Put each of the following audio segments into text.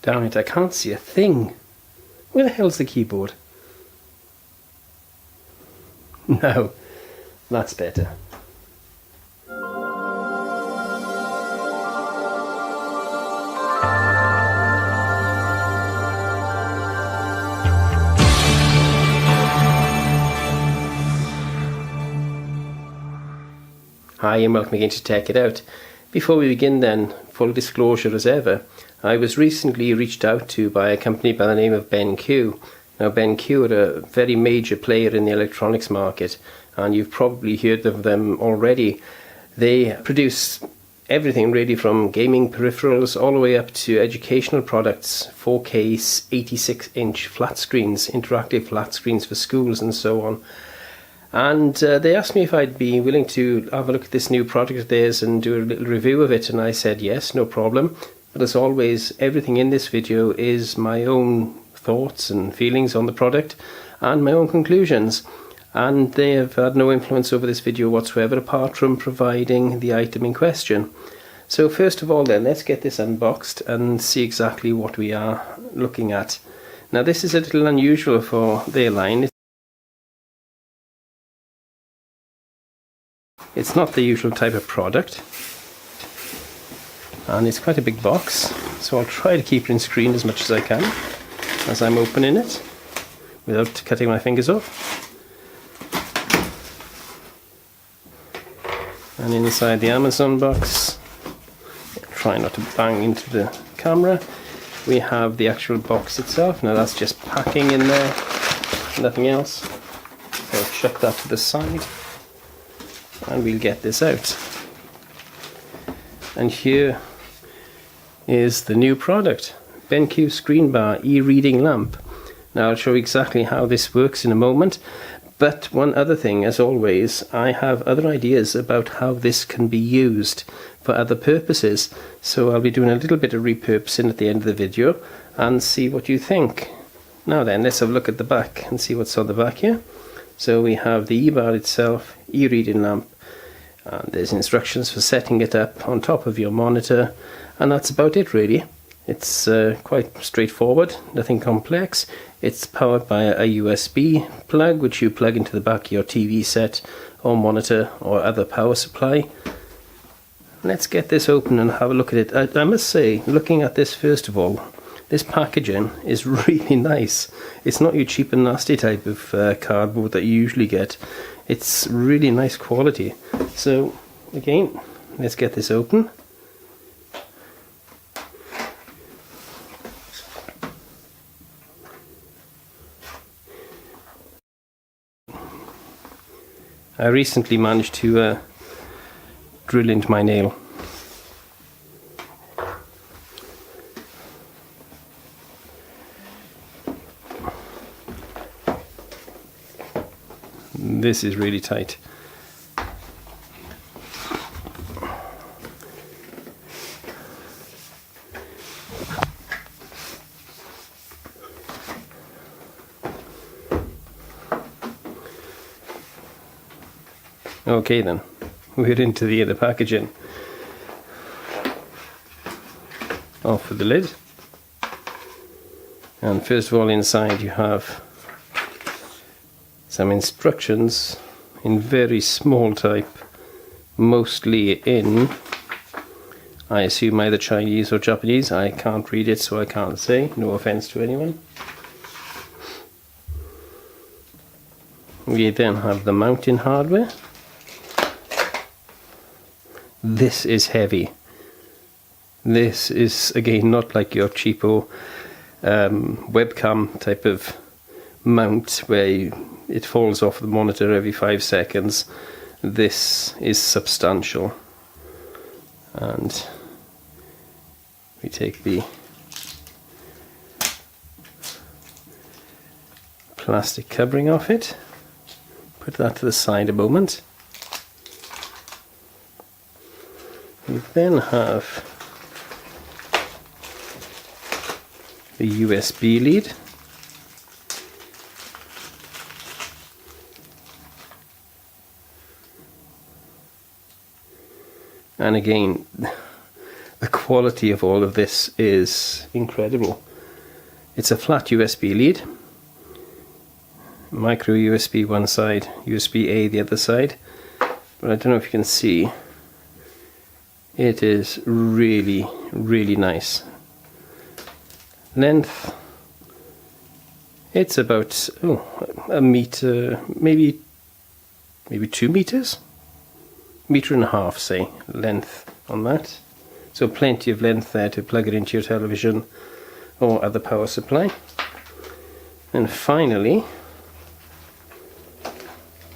Damn it, I can't see a thing. Where the hell's the keyboard? No, that's better. Hi and welcome again to Tech It Out. Before we begin then, full disclosure as ever, I was recently reached out to by a company by the name of BenQ. Now BenQ are a very major player in the electronics market, and you've probably heard of them already. They produce everything really from gaming peripherals all the way up to educational products, 4K 86-inch flat screens, interactive flat screens for schools and so on. And they asked me if I'd be willing to have a look at this new product of theirs and do a little review of it, and I said yes, no problem. But as always, everything in this video is my own thoughts and feelings on the product and my own conclusions, and they have had no influence over this video whatsoever apart from providing the item in question. So first of all then, let's get this unboxed and see exactly what we are looking at. Now this is a little unusual for their line. It's not the usual type of product, and it's quite a big box, so I'll try to keep it in screen as much as I can as I'm opening it without cutting my fingers off. And inside the Amazon box, try not to bang into the camera, we have the actual box itself. Now that's just packing in there, nothing else. So I'll chuck that to the side and we'll get this out. And here is the new product, BenQ ScreenBar e-reading lamp. Now I'll show you exactly how this works in a moment, but one other thing, as always, I have other ideas about how this can be used for other purposes, so I'll be doing a little bit of repurposing at the end of the video and see what you think. Now then, let's have a look at the back and see what's on the back here. So we have the e-bar itself, e-reading lamp, and there's instructions for setting it up on top of your monitor, and that's about it really. It's quite straightforward, nothing complex. It's powered by a USB plug which you plug into the back of your TV set or monitor or other power supply. Let's get this open and have a look at it. I must say, looking at this first of all, this packaging is really nice. It's not your cheap and nasty type of cardboard that you usually get. It's really nice quality. So again, let's get this open. I recently managed to drill into my nail. This is really tight. Okay then, we're into the other packaging. Off with the lid. And first of all, inside you have some instructions in very small type, mostly in, I assume, either Chinese or Japanese. I can't read it, so I can't say, no offense to anyone. We then have the mounting hardware. This is heavy. This is again not like your cheapo webcam type of mount where it falls off the monitor every 5 seconds. This is substantial, and we take the plastic covering off it, put that to the side a moment. We then have the USB lead. And again, the quality of all of this is incredible. It's a flat USB lead, micro USB one side, USB-A the other side, but I don't know if you can see, it is really, really nice. Length, it's about a meter, maybe 2 meters, meter and a half, say, length on that. So plenty of length there to plug it into your television or other power supply. And finally,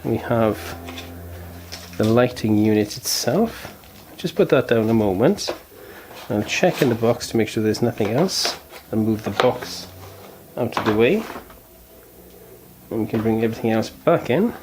we have the lighting unit itself. Just put that down a moment. I'll check in the box to make sure there's nothing else and move the box out of the way. And we can bring everything else back in.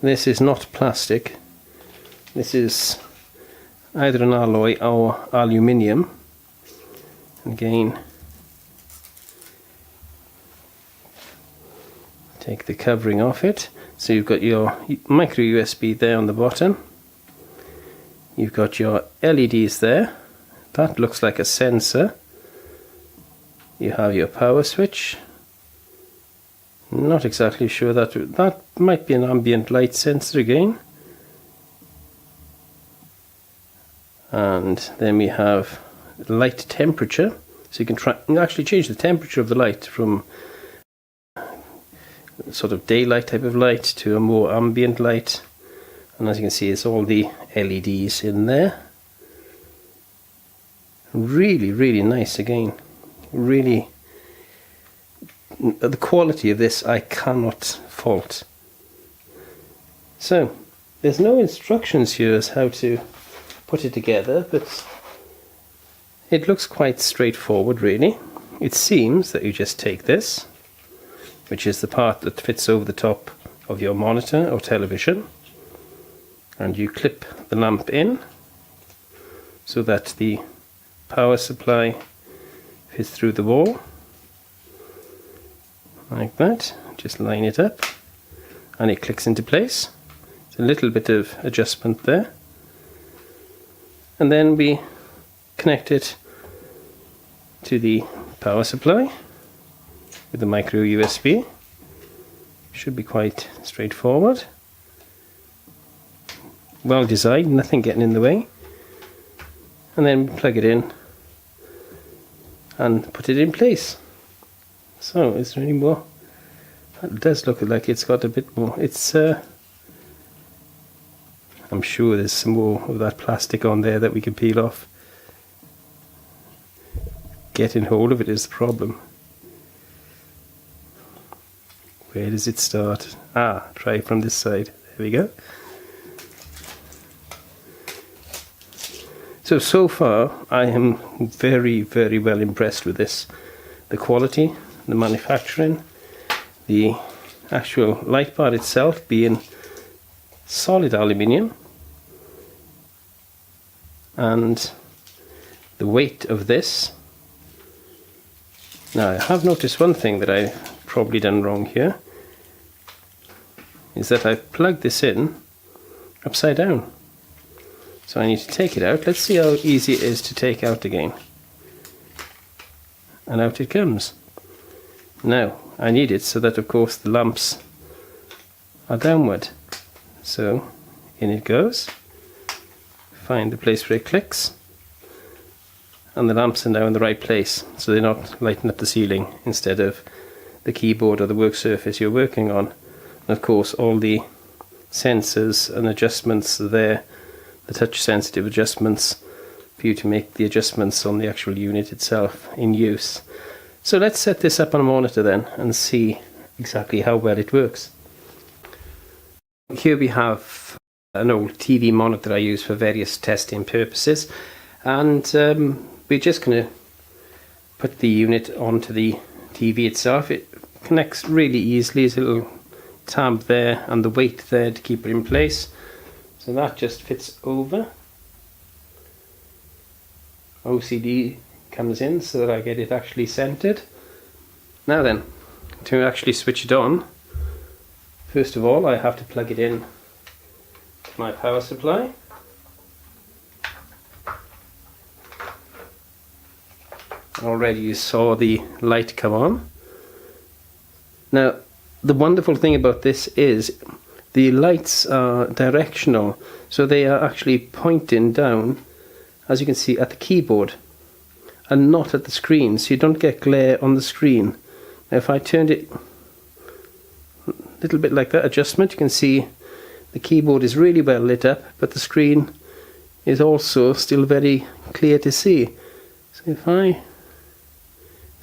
This is not plastic. This is either an alloy or aluminium. Again, take the covering off it. So you've got your micro USB there on the bottom. You've got your LEDs there. That looks like a sensor. You have your power switch. Not exactly sure that might be an ambient light sensor again. And then we have light temperature, so you can actually change the temperature of the light from sort of daylight type of light to a more ambient light. And as you can see, it's all the LEDs in there. Really, really nice again. Really, the quality of this I cannot fault. So there's no instructions here as how to put it together, but it looks quite straightforward really. It seems that you just take this, which is the part that fits over the top of your monitor or television, and you clip the lamp in so that the power supply fits through the wall like that. Just line it up and it clicks into place. It's a little bit of adjustment there, and then we connect it to the power supply with the micro USB. Should be quite straightforward, well designed, nothing getting in the way. And then plug it in and put it in place. So is there any more? That does look like it's got a bit more. It's I'm sure there's some more of that plastic on there that we can peel off. Getting hold of it is the problem. Where does it start? Try from this side. There we go. So far I am very, very well impressed with this. The quality, the manufacturing, the actual light bar itself being solid aluminium, and the weight of this. Now I have noticed one thing that I've probably done wrong here, is that I've plugged this in upside down. So I need to take it out. Let's see how easy it is to take out again. And out it comes. Now I need it so that of course the lamps are downward. So in it goes. Find the place where it clicks. And the lamps are now in the right place, so they're not lighting up the ceiling instead of the keyboard or the work surface you're working on. And of course all the sensors and adjustments are there, the touch sensitive adjustments for you to make the adjustments on the actual unit itself in use. So let's set this up on a monitor then and see exactly how well it works. Here we have an old TV monitor I use for various testing purposes, and we're just going to put the unit onto the TV itself. It connects really easily. There's a little tab there and the weight there to keep it in place. So that just fits over. OCD comes in so that I get it actually centered. Now then, to actually switch it on, First of all, I have to plug it in to my power supply. Already you saw the light come on. Now, the wonderful thing about this is the lights are directional, so they are actually pointing down, as you can see, at the keyboard and not at the screen, so you don't get glare on the screen. Now, if I turned it a little bit like that adjustment, you can see the keyboard is really well lit up, but the screen is also still very clear to see. So if I...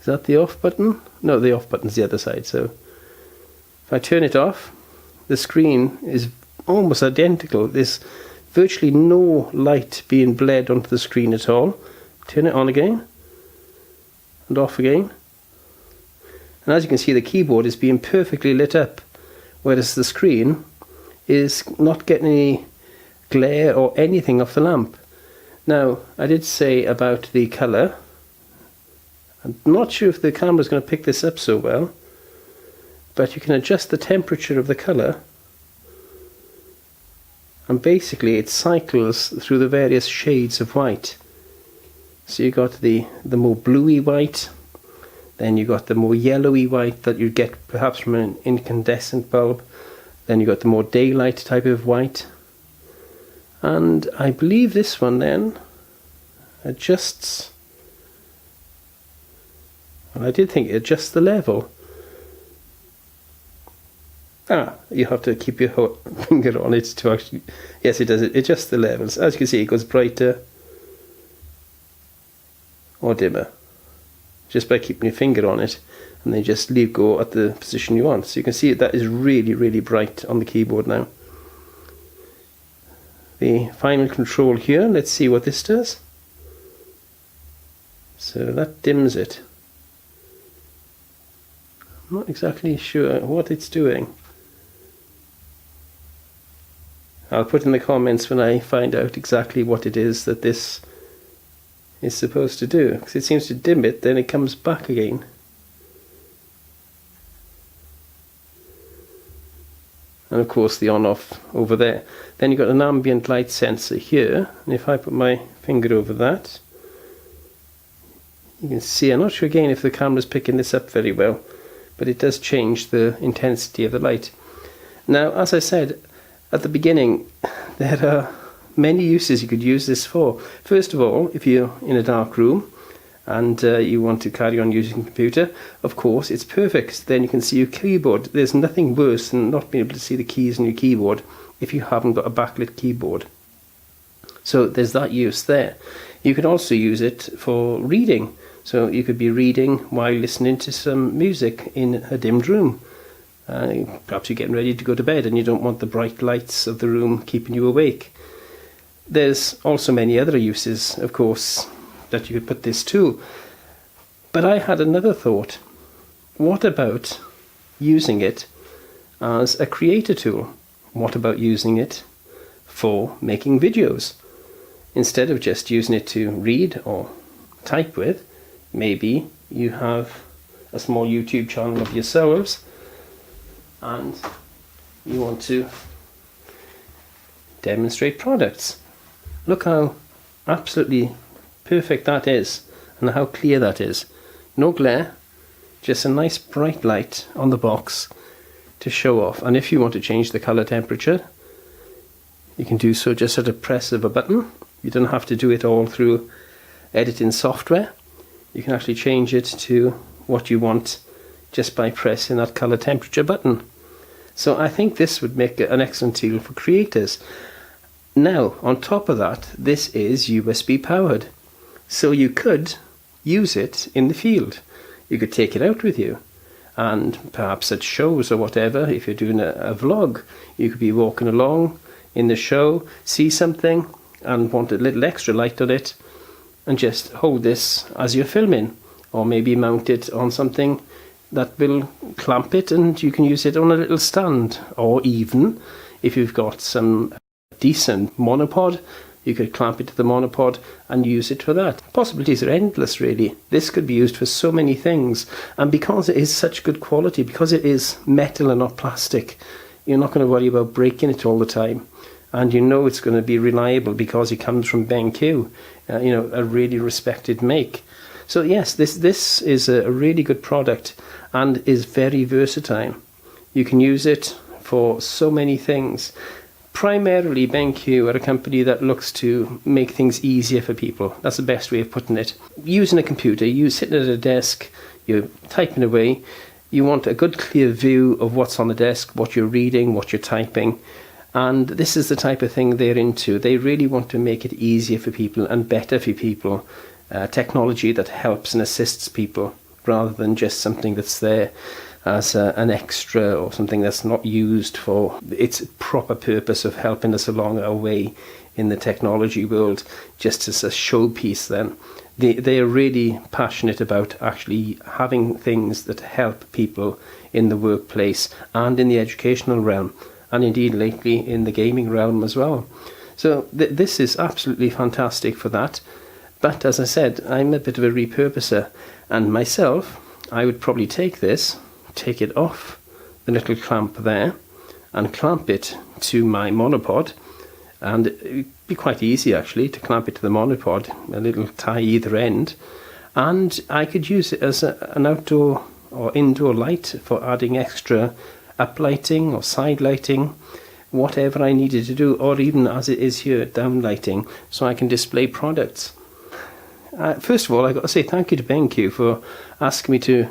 Is that the off button? No, the off button's the other side. So if I turn it off, the screen is almost identical. There's virtually no light being bled onto the screen at all. Turn it on again and off again. And as you can see, the keyboard is being perfectly lit up, whereas the screen is not getting any glare or anything off the lamp. Now, I did say about the colour. I'm not sure if the camera is going to pick this up so well, but you can adjust the temperature of the colour, and basically it cycles through the various shades of white. So you got the more bluey white, then you got the more yellowy white that you get perhaps from an incandescent bulb, then you got the more daylight type of white, and I believe this one then adjusts. And I did think it adjusts the level. You have to keep your finger on it to actually... Yes, it does. It adjusts the levels. As you can see, it goes brighter or dimmer, just by keeping your finger on it, and then just leave go at the position you want. So you can see that is really, really bright on the keyboard now. The final control here, let's see what this does. So that dims it. I'm not exactly sure what it's doing. I'll put in the comments when I find out exactly what it is that this is supposed to do, because it seems to dim it, then it comes back again. And of course the on-off over there. Then you've got an ambient light sensor here, and if I put my finger over that, you can see, I'm not sure again if the camera's picking this up very well, but it does change the intensity of the light. Now, as I said at the beginning, there are many uses you could use this for. First of all, if you're in a dark room and you want to carry on using a computer, of course it's perfect. Then you can see your keyboard. There's nothing worse than not being able to see the keys on your keyboard if you haven't got a backlit keyboard. So there's that use there. You could also use it for reading. So you could be reading while listening to some music in a dimmed room. Perhaps you're getting ready to go to bed and you don't want the bright lights of the room keeping you awake. There's also many other uses, of course, that you could put this to. But I had another thought. What about using it as a creator tool? What about using it for making videos? Instead of just using it to read or type with, maybe you have a small YouTube channel of yourselves and you want to demonstrate products. Look how absolutely perfect that is and how clear that is. No glare, just a nice bright light on the box to show off. And if you want to change the color temperature, you can do so just at a press of a button. You don't have to do it all through editing software. You can actually change it to what you want just by pressing that color temperature button. So I think this would make an excellent tool for creators. Now, on top of that, this is USB powered. So you could use it in the field. You could take it out with you. And perhaps at shows or whatever, if you're doing a vlog, you could be walking along in the show, see something and want a little extra light on it, and just hold this as you're filming, or maybe mount it on something that will clamp it and you can use it on a little stand. Or even if you've got some decent monopod, you could clamp it to the monopod and use it for that. Possibilities are endless, really. This could be used for so many things, and because it is such good quality, because it is metal and not plastic, You're not going to worry about breaking it all the time. And you know it's going to be reliable because it comes from BenQ, a really respected make. So yes, this is a really good product and is very versatile. You can use it for so many things. Primarily, BenQ are a company that looks to make things easier for people. That's the best way of putting it. Using a computer, you sitting at a desk, you're typing away, you want a good clear view of what's on the desk, what you're reading, what you're typing. And this is the type of thing they're into. They really want to make it easier for people and better for people. Technology that helps and assists people rather than just something that's there as an extra or something that's not used for its proper purpose of helping us along our way in the technology world, just as a showpiece then. They are really passionate about actually having things that help people in the workplace and in the educational realm, and indeed lately in the gaming realm as well. So this is absolutely fantastic for that. But as I said, I'm a bit of a repurposer, and myself, I would probably take it off the little clamp there and clamp it to my monopod, and it'd be quite easy actually to clamp it to the monopod, a little tie either end, and I could use it as an outdoor or indoor light for adding extra uplighting or side lighting, whatever I needed to do, or even as it is here, down lighting, so I can display products. First of all, I've got to say thank you to BenQ for asking me to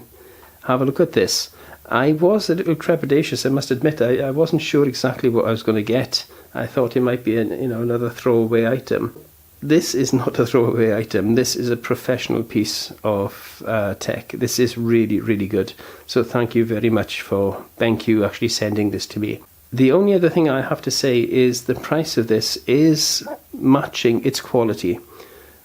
have a look at this. I was a little trepidatious, I must admit. I wasn't sure exactly what I was going to get. I thought it might be another throwaway item. This is not a throwaway item. This is a professional piece of tech. This is really, really good. So thank you very much for BenQ actually sending this to me. The only other thing I have to say is the price of this is matching its quality.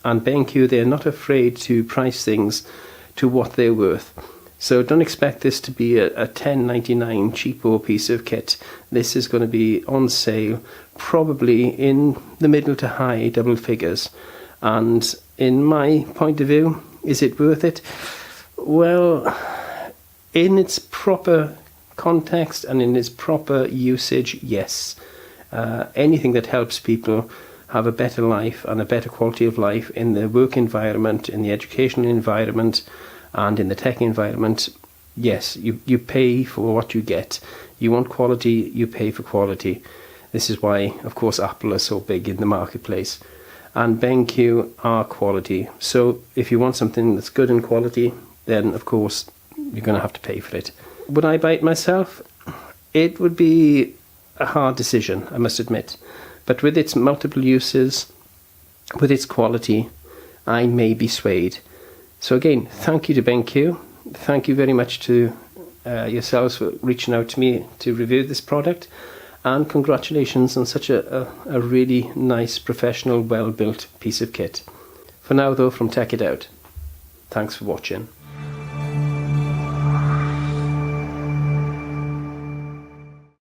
And BenQ, they're not afraid to price things to what they're worth. So don't expect this to be a $10.99 cheapo piece of kit. This is going to be on sale probably in the middle to high double figures. And in my point of view, is it worth it? Well, in its proper context and in its proper usage, yes. Anything that helps people have a better life and a better quality of life in the work environment, in the educational environment, and in the tech environment, yes, you pay for what you get. You want quality, you pay for quality. This is why, of course, Apple are so big in the marketplace. And BenQ are quality. So if you want something that's good in quality, then, of course, you're going to have to pay for it. Would I buy it myself? It would be a hard decision, I must admit. But with its multiple uses, with its quality, I may be swayed. So again, thank you to BenQ. Thank you very much to yourselves for reaching out to me to review this product. And congratulations on such a really nice, professional, well-built piece of kit. For now though, from Tech It Out. Thanks for watching.